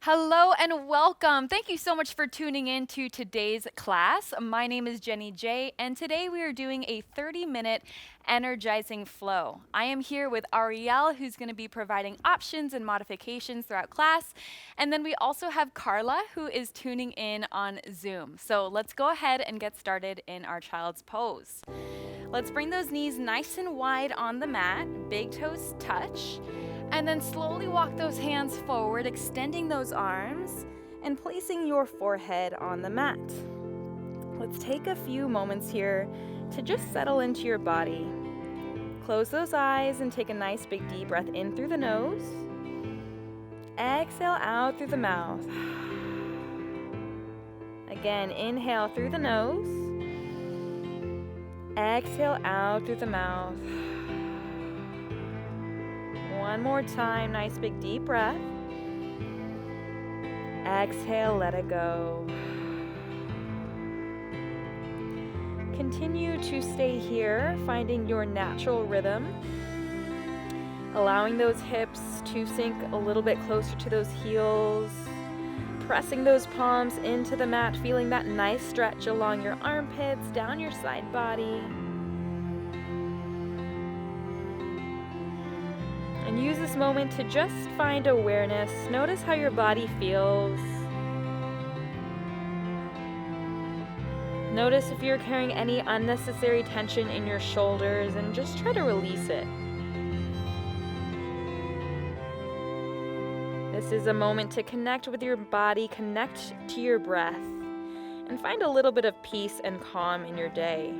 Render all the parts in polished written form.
Hello and welcome. Thank you so much for tuning in to today's class. My name is Jenny J, and today we are doing a 30-minute energizing flow. I am here with Ariel, who's going to be providing options and modifications throughout class. And then we also have Carla, who is tuning in on Zoom. So let's go ahead and get started in our child's pose. Let's bring those knees nice and wide on the mat, big toes touch. And then slowly walk those hands forward, extending those arms and placing your forehead on the mat. Let's take a few moments here to just settle into your body. Close those eyes and take a nice big deep breath in through the nose. Exhale out through the mouth. Again, inhale through the nose. Exhale out through the mouth. One more time, nice big deep breath. Exhale, let it go. Continue to stay here, finding your natural rhythm. Allowing those hips to sink a little bit closer to those heels. Pressing those palms into the mat, feeling that nice stretch along your armpits, down your side body. And use this moment to just find awareness. Notice how your body feels. Notice if you're carrying any unnecessary tension in your shoulders and just try to release it. This is a moment to connect with your body, connect to your breath, and find a little bit of peace and calm in your day.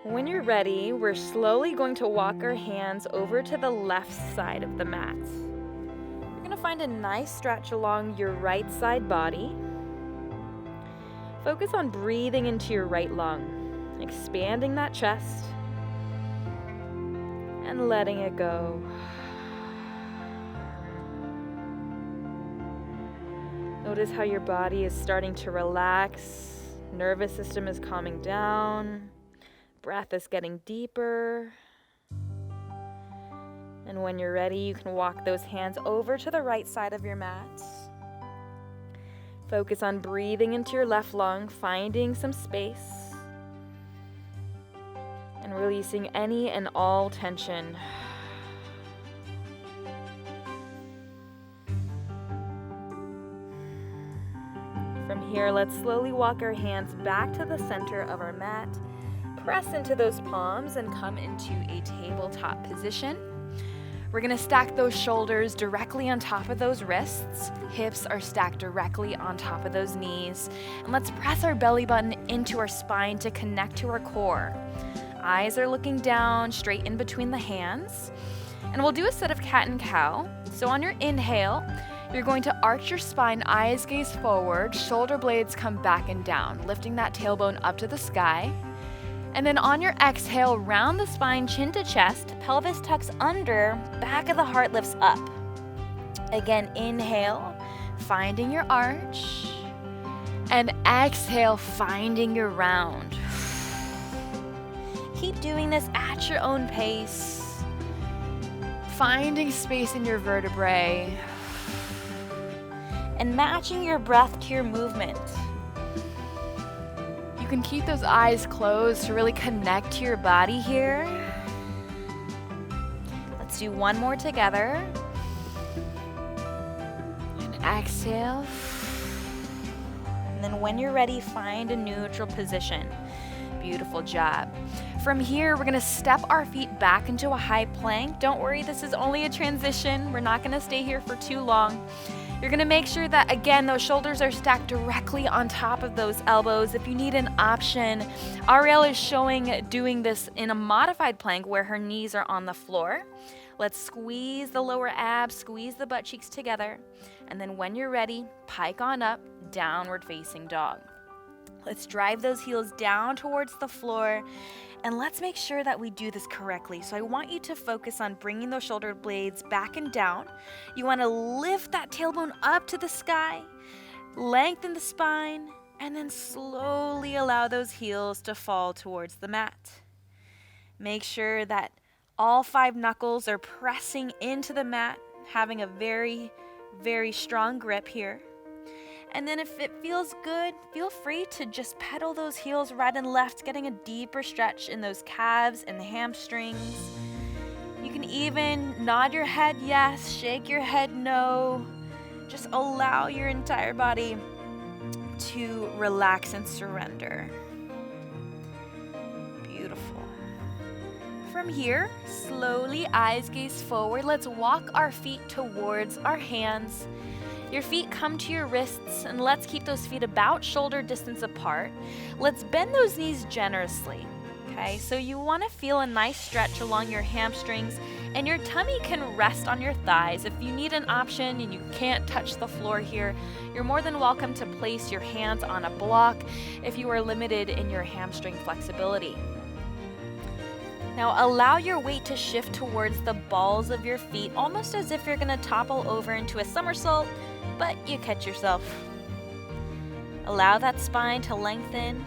When you're ready, we're slowly going to walk our hands over to the left side of the mat. You're going to find a nice stretch along your right side body. Focus on breathing into your right lung, expanding that chest, and letting it go. Notice how your body is starting to relax, nervous system is calming down. Breath is getting deeper. And when you're ready, you can walk those hands over to the right side of your mat. Focus on breathing into your left lung, finding some space, and releasing any and all tension. From here, let's slowly walk our hands back to the center of our mat. Press into those palms and come into a tabletop position. We're going to stack those shoulders directly on top of those wrists. Hips are stacked directly on top of those knees. And let's press our belly button into our spine to connect to our core. Eyes are looking down, straight in between the hands. And we'll do a set of cat and cow. So on your inhale, you're going to arch your spine, eyes gaze forward, shoulder blades come back and down, lifting that tailbone up to the sky. And then on your exhale, round the spine, chin to chest, pelvis tucks under, back of the heart lifts up. Again, inhale, finding your arch. And exhale, finding your round. Keep doing this at your own pace. Finding space in your vertebrae. And matching your breath to your movement. You can keep those eyes closed to really connect to your body here. Let's do one more together. And exhale. And then when you're ready, find a neutral position. Beautiful job. From here, we're going to step our feet back into a high plank. Don't worry, this is only a transition. We're not going to stay here for too long. You're going to make sure that, again, those shoulders are stacked directly on top of those elbows. If you need an option, Ariel is showing doing this in a modified plank where her knees are on the floor. Let's squeeze the lower abs, squeeze the butt cheeks together. And then when you're ready, pike on up, downward facing dog. Let's drive those heels down towards the floor. And let's make sure that we do this correctly. So I want you to focus on bringing those shoulder blades back and down. You want to lift that tailbone up to the sky, lengthen the spine, and then slowly allow those heels to fall towards the mat. Make sure that all 5 knuckles are pressing into the mat. having a very, very strong grip here. And then if it feels good, feel free to just pedal those heels right and left, getting a deeper stretch in those calves and the hamstrings. You can even nod your head yes, shake your head no. Just allow your entire body to relax and surrender. Beautiful. From here, slowly eyes gaze forward. Let's walk our feet towards our hands. Your feet come to your wrists, and let's keep those feet about shoulder distance apart. Let's bend those knees generously. Okay, so you want to feel a nice stretch along your hamstrings, and your tummy can rest on your thighs. If you need an option and you can't touch the floor here, you're more than welcome to place your hands on a block if you are limited in your hamstring flexibility. Now allow your weight to shift towards the balls of your feet, almost as if you're going to topple over into a somersault, but you catch yourself. Allow that spine to lengthen.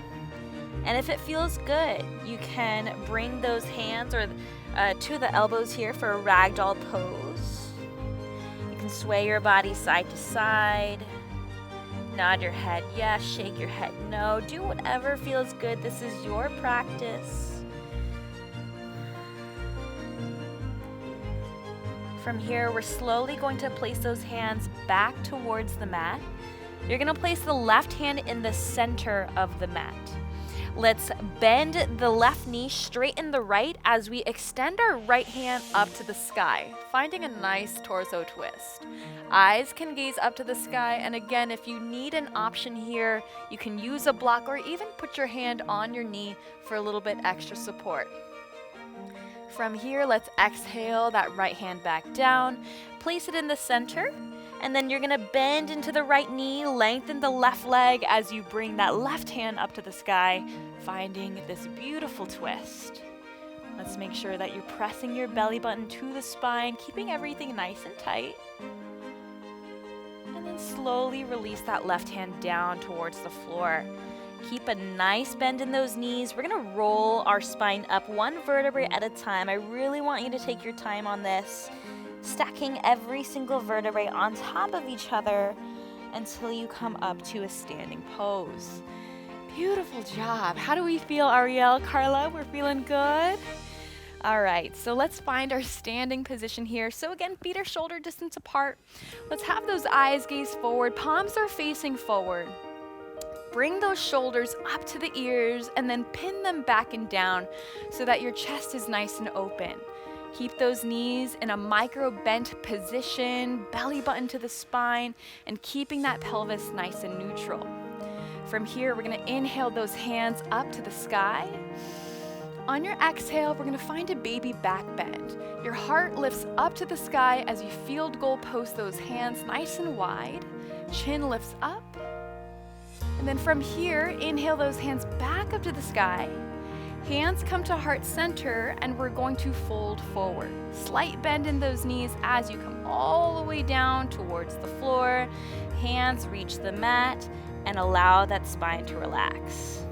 And if it feels good, you can bring those hands to the elbows here for a ragdoll pose. You can sway your body side to side. Nod your head yes, shake your head no. Do whatever feels good. This is your practice. From here, we're slowly going to place those hands back towards the mat. You're going to place the left hand in the center of the mat. Let's bend the left knee, straighten the right as we extend our right hand up to the sky, finding a nice torso twist. Eyes can gaze up to the sky, and again, if you need an option here, you can use a block or even put your hand on your knee for a little bit extra support. From here, let's exhale that right hand back down, place it in the center, and then you're gonna bend into the right knee, lengthen the left leg as you bring that left hand up to the sky, finding this beautiful twist. Let's make sure that you're pressing your belly button to the spine, keeping everything nice and tight. And then slowly release that left hand down towards the floor. Keep a nice bend in those knees. We're gonna roll our spine up one vertebrae at a time. I really want you to take your time on this, stacking every single vertebrae on top of each other until you come up to a standing pose. Beautiful job. How do we feel, Ariel, Carla? We're feeling good? All right, so let's find our standing position here. So again, feet are shoulder distance apart. Let's have those eyes gaze forward. Palms are facing forward. Bring those shoulders up to the ears and then pin them back and down so that your chest is nice and open. Keep those knees in a micro bent position, belly button to the spine, and keeping that pelvis nice and neutral. From here, we're gonna inhale those hands up to the sky. On your exhale, we're gonna find a baby back bend. Your heart lifts up to the sky as you field goal post those hands nice and wide. Chin lifts up. And then from here, inhale those hands back up to the sky. Hands come to heart center, and we're going to fold forward. Slight bend in those knees as you come all the way down towards the floor. Hands reach the mat and allow that spine to relax.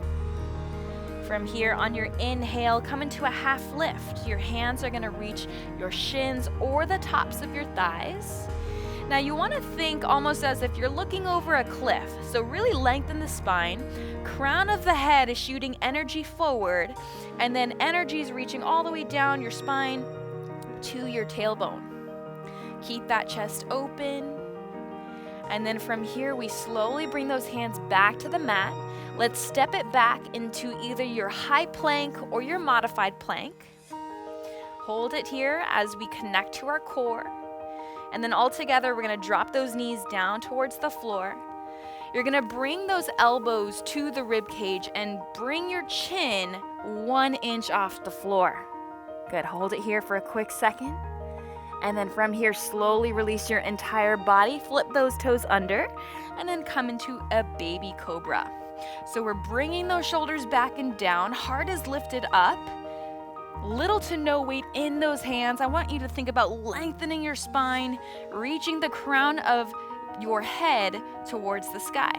From here, on your inhale, come into a half lift. Your hands are gonna reach your shins or the tops of your thighs. Now you wanna think almost as if you're looking over a cliff. So really lengthen the spine. Crown of the head is shooting energy forward, and then energy is reaching all the way down your spine to your tailbone. Keep that chest open. And then from here, we slowly bring those hands back to the mat. Let's step it back into either your high plank or your modified plank. Hold it here as we connect to our core. And then all together, we're gonna drop those knees down towards the floor. You're gonna bring those elbows to the rib cage and bring your chin 1 inch off the floor. Good, hold it here for a quick second. And then from here, slowly release your entire body, flip those toes under, and then come into a baby cobra. So we're bringing those shoulders back and down, heart is lifted up, little to no weight in those hands. I want you to think about lengthening your spine, reaching the crown of your head towards the sky.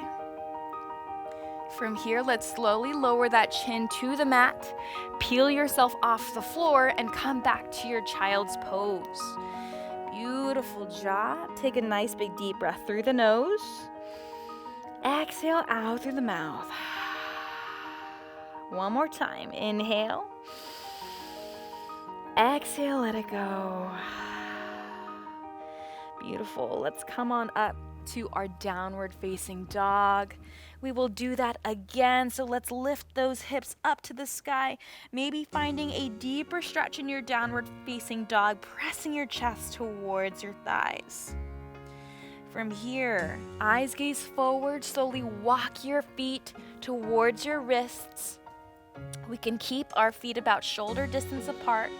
From here, let's slowly lower that chin to the mat, peel yourself off the floor, and come back to your child's pose. Beautiful. Beautiful job. Take a nice big deep breath through the nose. Exhale out through the mouth. One more time. Inhale. Exhale, let it go. Beautiful. Let's come on up to our downward facing dog. We will do that again. So let's lift those hips up to the sky, maybe finding a deeper stretch in your downward facing dog, pressing your chest towards your thighs. From here, eyes gaze forward, slowly walk your feet towards your wrists. We can keep our feet about shoulder distance apart.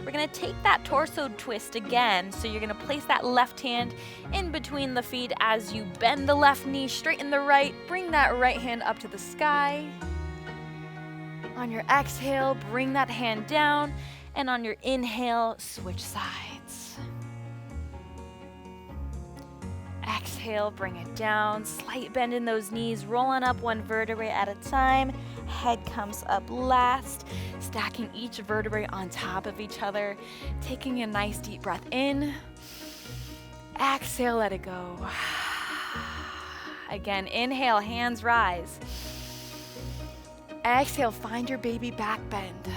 We're gonna take that torso twist again. So you're gonna place that left hand in between the feet as you bend the left knee, straighten the right, bring that right hand up to the sky. On your exhale, bring that hand down, and on your inhale, switch sides. Exhale, bring it down, slight bend in those knees, rolling up one vertebrae at a time. Head comes up last, stacking each vertebrae on top of each other, taking a nice deep breath in. Exhale, let it go. Again, inhale, hands rise. Exhale, find your baby back bend.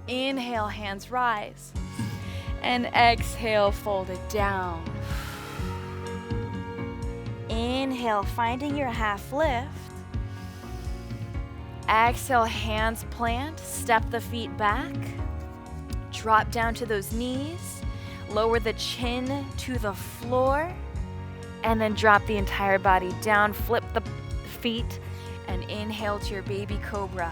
Inhale, hands rise. And exhale, fold it down. Inhale, finding your half lift. Exhale, hands plant, step the feet back. Drop down to those knees. Lower the chin to the floor. And then drop the entire body down. Flip the feet and inhale to your baby cobra.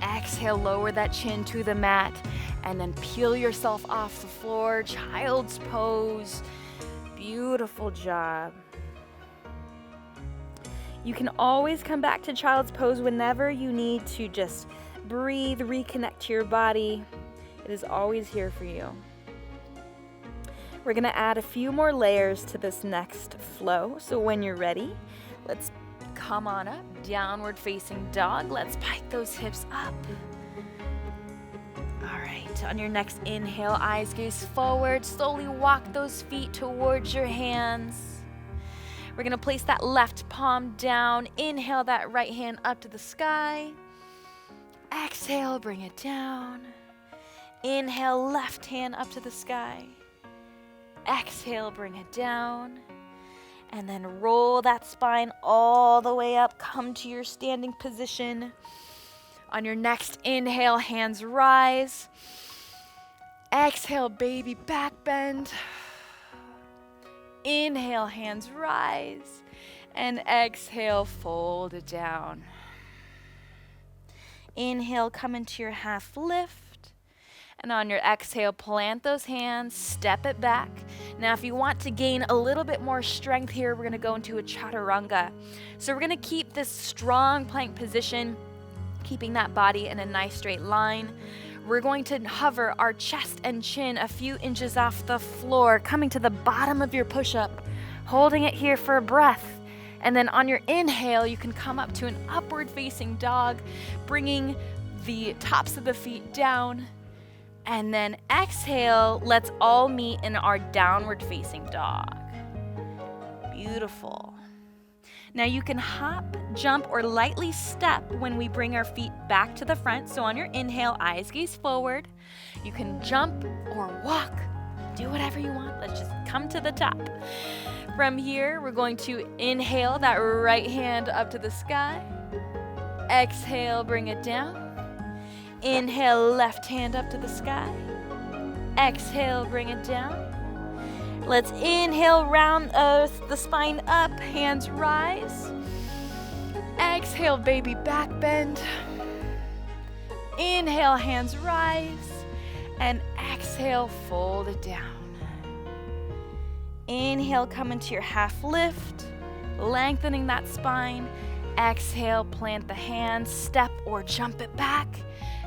Exhale, lower that chin to the mat. And then peel yourself off the floor. Child's pose. Beautiful job. You can always come back to child's pose whenever you need to just breathe, reconnect to your body. It is always here for you. We're gonna add a few more layers to this next flow. So when you're ready, let's come on up, downward facing dog. Let's pike those hips up. All right, on your next inhale, eyes gaze forward. Slowly walk those feet towards your hands. We're gonna place that left palm down. Inhale that right hand up to the sky. Exhale, bring it down. Inhale, left hand up to the sky. Exhale, bring it down. And then roll that spine all the way up. Come to your standing position. On your next inhale, hands rise. Exhale, baby back bend. Inhale, hands rise. And exhale, fold it down. Inhale, come into your half lift. And on your exhale, plant those hands, step it back. Now, if you want to gain a little bit more strength here, we're gonna go into a Chaturanga. So we're gonna keep this strong plank position, keeping that body in a nice straight line. We're going to hover our chest and chin a few inches off the floor, coming to the bottom of your push-up, holding it here for a breath. And then on your inhale, you can come up to an upward facing dog, bringing the tops of the feet down. And then exhale, let's all meet in our downward facing dog. Beautiful. Now you can hop, jump, or lightly step when we bring our feet back to the front. So on your inhale, eyes gaze forward. You can jump or walk. Do whatever you want. Let's just come to the top. From here, we're going to inhale that right hand up to the sky. Exhale, bring it down. Inhale, left hand up to the sky. Exhale, bring it down. Let's inhale, round the spine up, hands rise. Exhale, baby back bend. Inhale, hands rise. And exhale, fold it down. Inhale, come into your half lift, lengthening that spine. Exhale, plant the hands, step or jump it back.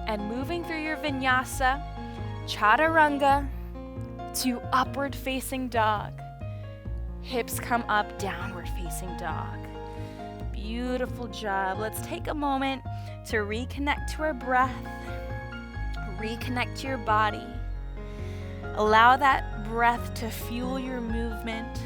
And moving through your Vinyasa, Chaturanga, to upward facing dog. Hips come up, downward facing dog. Beautiful job. Let's take a moment to reconnect to our breath, reconnect to your body. Allow that breath to fuel your movement.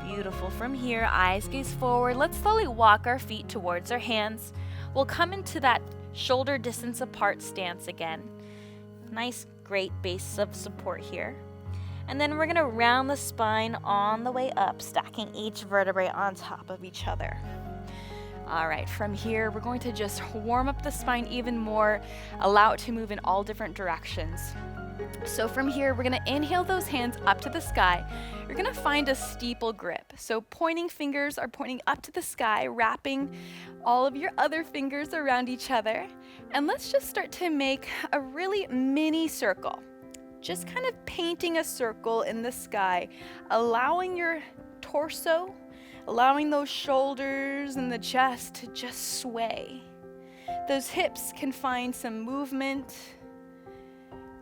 Beautiful. From here, eyes gaze forward. Let's slowly walk our feet towards our hands. We'll come into that shoulder distance apart stance again. Nice, great base of support here. And then we're going to round the spine on the way up, stacking each vertebrae on top of each other. All right, from here, we're going to just warm up the spine even more, allow it to move in all different directions. So from here, we're going to inhale those hands up to the sky. You're going to find a steeple grip. So pointing fingers are pointing up to the sky, wrapping all of your other fingers around each other. And let's just start to make a really mini circle. Just kind of painting a circle in the sky, allowing your torso, allowing those shoulders and the chest to just sway. Those hips can find some movement.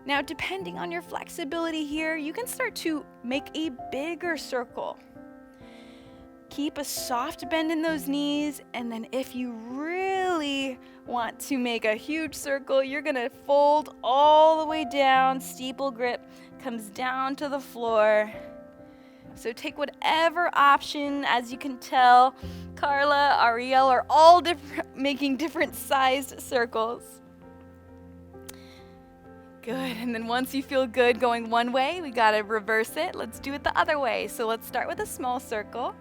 Now, depending on your flexibility here, you can start to make a bigger circle. Keep a soft bend in those knees, and then if you really want to make a huge circle, you're gonna fold all the way down, steeple grip, comes down to the floor. So take whatever option. As you can tell, Carla, Ariel are all making different sized circles. Good, and then once you feel good going one way, we gotta reverse it. Let's do it the other way. So let's start with a small circle,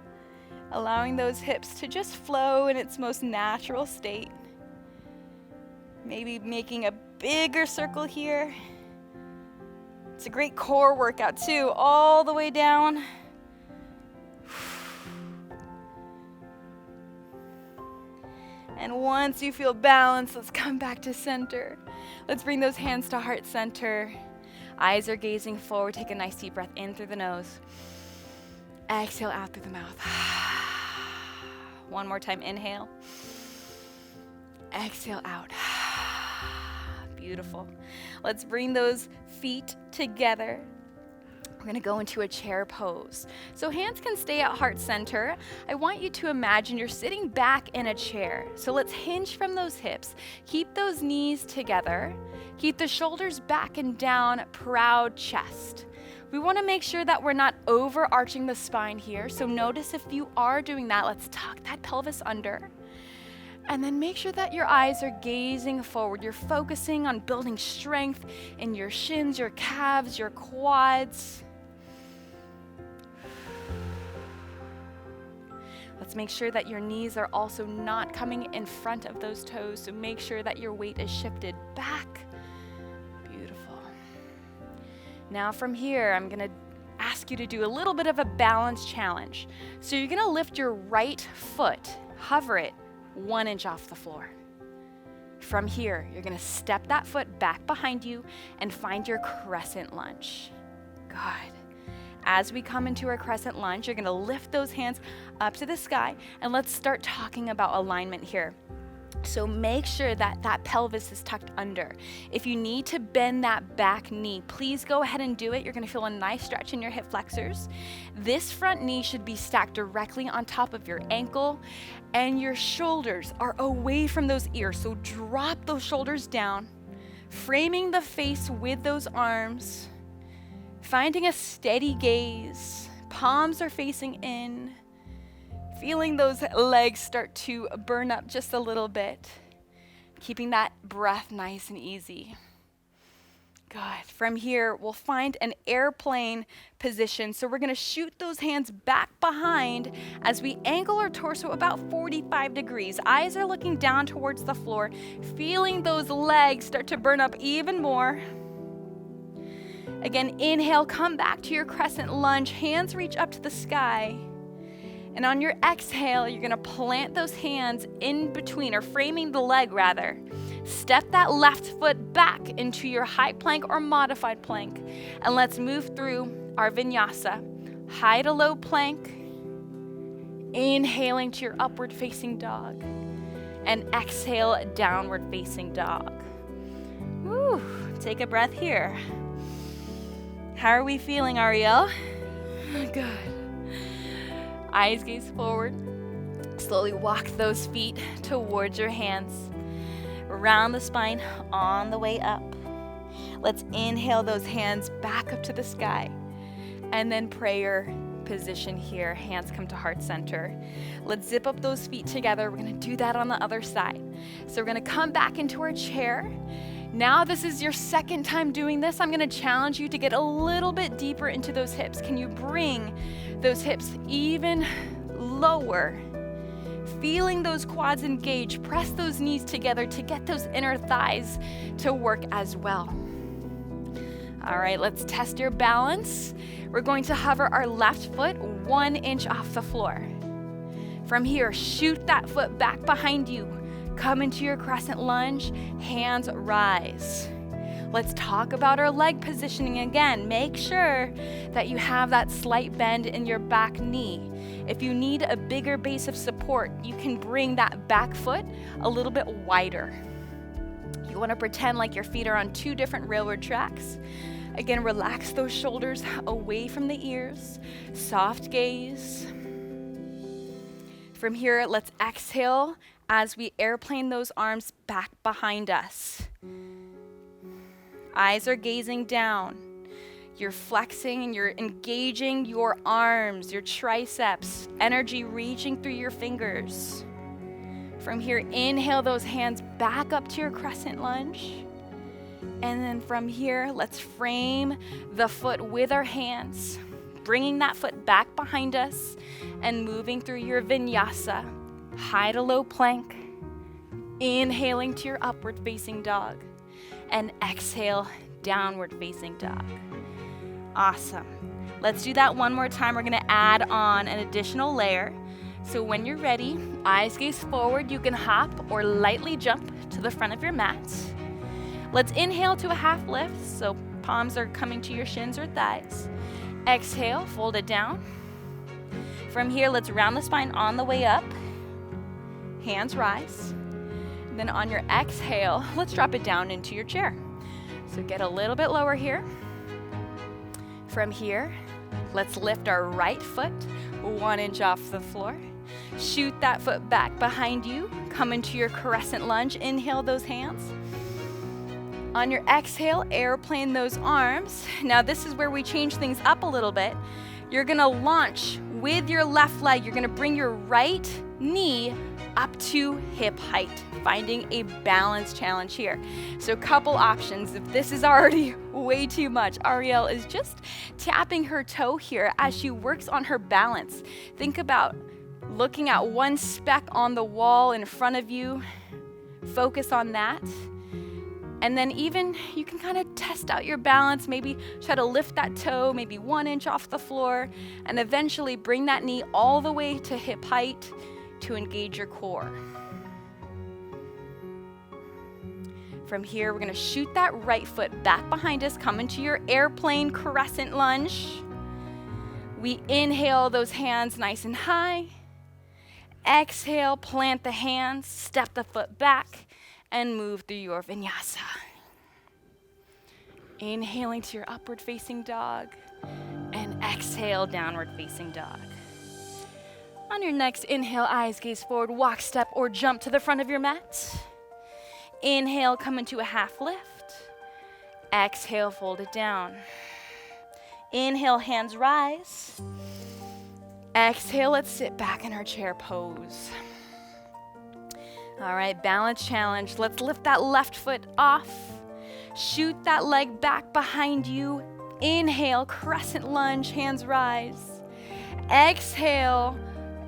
allowing those hips to just flow in its most natural state. Maybe making a bigger circle here. It's a great core workout too, all the way down. And once you feel balanced, let's come back to center. Let's bring those hands to heart center. Eyes are gazing forward. Take a nice deep breath in through the nose. Exhale out through the mouth. One more time, inhale. Exhale out. Beautiful. Let's bring those feet together. We're going to go into a chair pose. So hands can stay at heart center. I want you to imagine you're sitting back in a chair. So let's hinge from those hips. Keep those knees together. Keep the shoulders back and down, proud chest. We want to make sure that we're not overarching the spine here. So notice if you are doing that, let's tuck that pelvis under. And then make sure that your eyes are gazing forward. You're focusing on building strength in your shins, your calves, your quads. Let's make sure that your knees are also not coming in front of those toes. So make sure that your weight is shifted back. Beautiful. Now from here, I'm going to ask you to do a little bit of a balance challenge. So you're going to lift your right foot, hover it 1 inch off the floor. From here, you're going to step that foot back behind you and find your crescent lunge. Good. As we come into our crescent lunge, you're going to lift those hands up to the sky, and let's start talking about alignment here. So make sure that that pelvis is tucked under. If you need to bend that back knee, please go ahead and do it. You're going to feel a nice stretch in your hip flexors. This front knee should be stacked directly on top of your ankle, and your shoulders are away from those ears. So drop those shoulders down, framing the face with those arms, finding a steady gaze. Palms are facing in. Feeling those legs start to burn up just a little bit. Keeping that breath nice and easy. Good. From here, we'll find an airplane position. So we're going to shoot those hands back behind as we angle our torso about 45 degrees. Eyes are looking down towards the floor. Feeling those legs start to burn up even more. Again, inhale, come back to your crescent lunge. Hands reach up to the sky. And on your exhale, you're gonna plant those hands in between, or framing the leg rather. Step that left foot back into your high plank or modified plank. And let's move through our vinyasa. High to low plank. Inhaling to your upward facing dog. And exhale, downward facing dog. Woo, take a breath here. How are we feeling, Ariel? Good. Eyes gaze forward. Slowly walk those feet towards your hands. round the spine on the way up. Let's inhale those hands back up to the sky. And then prayer position here. Hands come to heart center. Let's zip up those feet together. We're going to do that on the other side. So we're going to come back into our chair. Now this is your second time doing this. I'm going to challenge you to get a little bit deeper into those hips. Can you bring those hips even lower? Feeling those quads engage. Press those knees together to get those inner thighs to work as well. All right, let's test your balance. We're going to hover our left foot 1 inch off the floor. From here, shoot that foot back behind you. Come into your crescent lunge, hands rise. Let's talk about our leg positioning again. Make sure that you have that slight bend in your back knee. If you need a bigger base of support, you can bring that back foot a little bit wider. You want to pretend like your feet are on 2 different railroad tracks. Again, relax those shoulders away from the ears. Soft gaze. From here, let's exhale as we airplane those arms back behind us. Eyes are gazing down. You're flexing and you're engaging your arms, your triceps, energy reaching through your fingers. From here, inhale those hands back up to your crescent lunge. And then from here, let's frame the foot with our hands, bringing that foot back behind us and moving through your vinyasa, high to low plank, inhaling to your upward facing dog, and exhale, downward facing dog. Awesome. Let's do that one more time. We're gonna add on an additional layer. So when you're ready, eyes gaze forward. You can hop or lightly jump to the front of your mat. Let's inhale to a half lift, so palms are coming to your shins or thighs. Exhale, fold it down. From here, let's round the spine on the way up. Hands rise. Then on your exhale, let's drop it down into your chair. So get a little bit lower here. From here, let's lift our right foot 1 inch off the floor. Shoot that foot back behind you. Come into your crescent lunge. Inhale those hands. On your exhale, airplane those arms. Now this is where we change things up a little bit. You're gonna launch with your left leg. You're gonna bring your right knee up to hip height, finding a balance challenge here. So a couple options. If this is already way too much, Ariel is just tapping her toe here as she works on her balance. Think about looking at one speck on the wall in front of you. Focus on that. And then even you can kind of test out your balance, maybe try to lift that toe, maybe 1 inch off the floor, and eventually bring that knee all the way to hip height to engage your core. From here, we're gonna shoot that right foot back behind us, come into your airplane crescent lunge. We inhale those hands nice and high. Exhale, plant the hands, step the foot back, and move through your vinyasa. Inhaling to your upward facing dog, and exhale, downward facing dog. On your next inhale, eyes gaze forward, walk, step, or jump to the front of your mat. Inhale, come into a half lift. Exhale, fold it down. Inhale, hands rise. Exhale, let's sit back in our chair pose. All right, balance challenge. Let's lift that left foot off. Shoot that leg back behind you. Inhale, crescent lunge, hands rise. Exhale,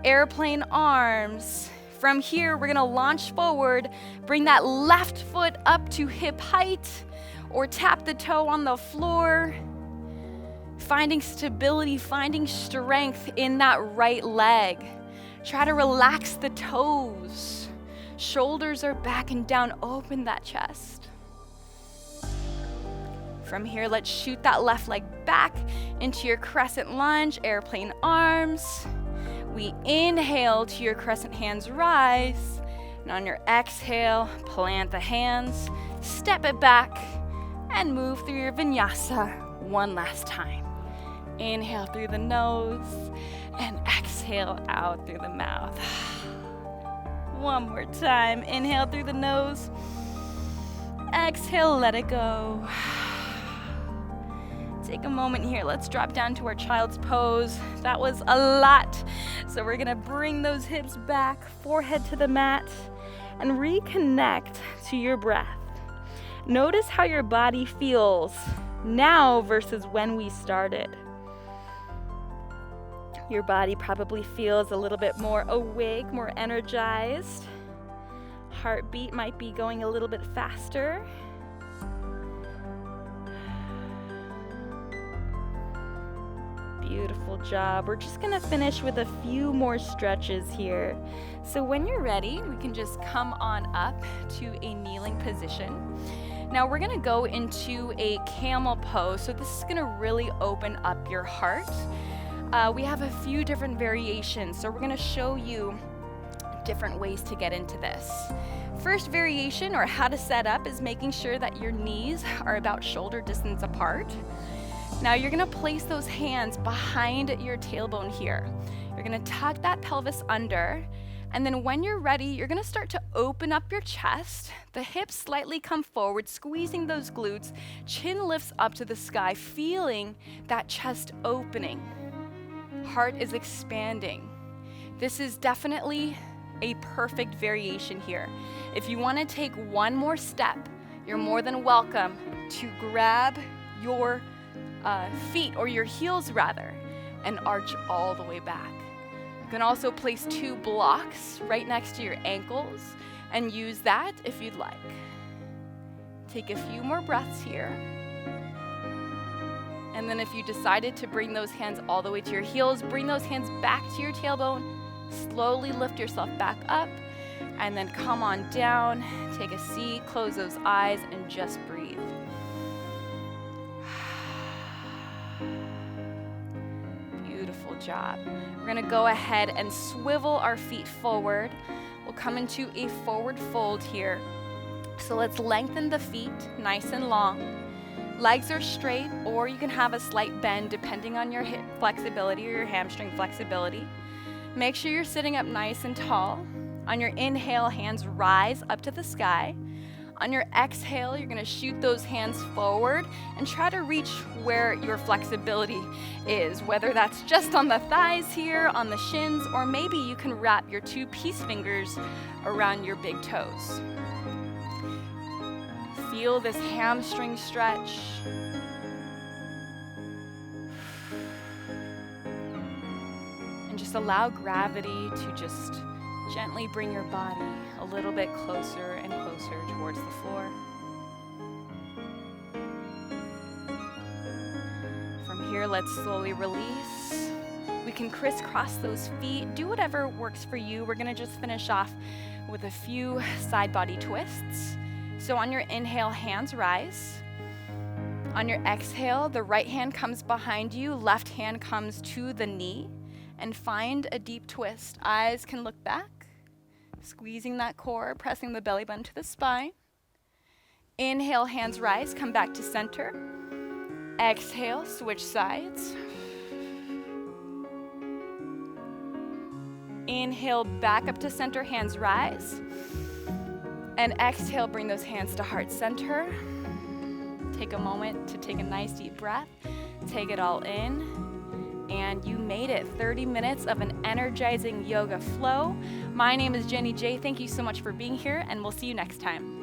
airplane arms. From here, we're gonna launch forward. Bring that left foot up to hip height or tap the toe on the floor. Finding stability, finding strength in that right leg. Try to relax the toes. Shoulders are back and down, open that chest. From here, let's shoot that left leg back into your crescent lunge, airplane arms. We inhale to your crescent, hands rise. And on your exhale, plant the hands, step it back, and move through your vinyasa one last time. Inhale through the nose, and exhale out through the mouth. One more time. Inhale through the nose. exhale, let it go. Take a moment here. Let's drop down to our child's pose. That was a lot. So we're gonna bring those hips back, forehead to the mat, and reconnect to your breath. Notice how your body feels now versus when we started. Your body probably feels a little bit more awake, more energized. Heartbeat might be going a little bit faster. Beautiful job. We're just gonna finish with a few more stretches here. So when you're ready, we can just come on up to a kneeling position. Now we're gonna go into a camel pose. So this is gonna really open up your heart. We have a few different variations. So we're gonna show you different ways to get into this. First variation, or how to set up, is making sure that your knees are about shoulder distance apart. Now you're gonna place those hands behind your tailbone here. You're gonna tuck that pelvis under, and then when you're ready, you're gonna start to open up your chest. The hips slightly come forward, squeezing those glutes. Chin lifts up to the sky, feeling that chest opening. Heart is expanding. This is definitely a perfect variation here. If you wanna take one more step, you're more than welcome to grab your feet, or your heels rather, and arch all the way back. You can also place 2 blocks right next to your ankles and use that if you'd like. Take a few more breaths here. And then if you decided to bring those hands all the way to your heels, bring those hands back to your tailbone, slowly lift yourself back up, and then come on down, take a seat, close those eyes, and just breathe. Job. We're gonna go ahead and swivel our feet forward. We'll come into a forward fold here. So let's lengthen the feet nice and long. Legs are straight, or you can have a slight bend depending on your hip flexibility or your hamstring flexibility. Make sure you're sitting up nice and tall. On your inhale, hands rise up to the sky. On your exhale, you're gonna shoot those hands forward and try to reach where your flexibility is, whether that's just on the thighs here, on the shins, or maybe you can wrap your 2 peace fingers around your big toes. Feel this hamstring stretch. And just allow gravity to just gently bring your body a little bit closer and closer towards the floor. From here, let's slowly release. We can crisscross those feet. Do whatever works for you. We're gonna just finish off with a few side body twists. So on your inhale, hands rise. On your exhale, the right hand comes behind you, left hand comes to the knee, and find a deep twist. Eyes can look back. Squeezing that core, pressing the belly button to the spine. Inhale, hands rise, come back to center. Exhale, switch sides. Inhale, back up to center, hands rise. And exhale, bring those hands to heart center. Take a moment to take a nice deep breath. Take it all in. And you made it. 30 minutes of an energizing yoga flow. My name is Jenny J. Thank you so much for being here, and we'll see you next time.